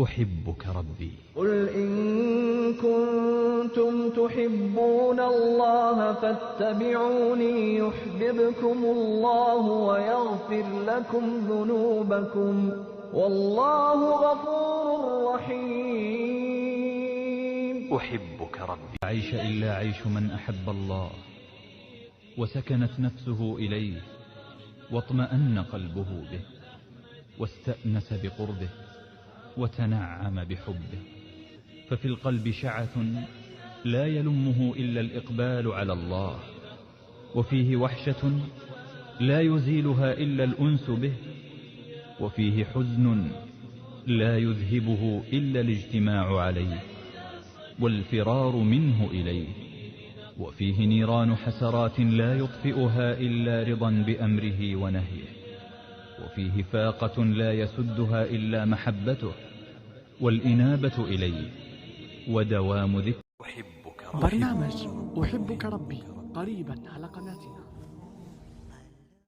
أحبك ربي. قل إن كنتم تحبون الله فاتبعوني يحببكم الله ويغفر لكم ذنوبكم والله غفور رحيم. أحبك ربي. لا عيش إلا عيش من أحب الله وسكنت نفسه إليه واطمأن قلبه به واستأنس بقربه وتنعم بحبه، ففي القلب شعث لا يلمه إلا الإقبال على الله، وفيه وحشة لا يزيلها إلا الأنس به، وفيه حزن لا يذهبه إلا الاجتماع عليه والفرار منه إليه، وفيه نيران حسرات لا يطفئها إلا رضا بأمره ونهيه، وفيه فاقة لا يسدها إلا محبته والإنابة إليه ودوام ذكر. برنامج أحبك ربي قريبا على قناتنا.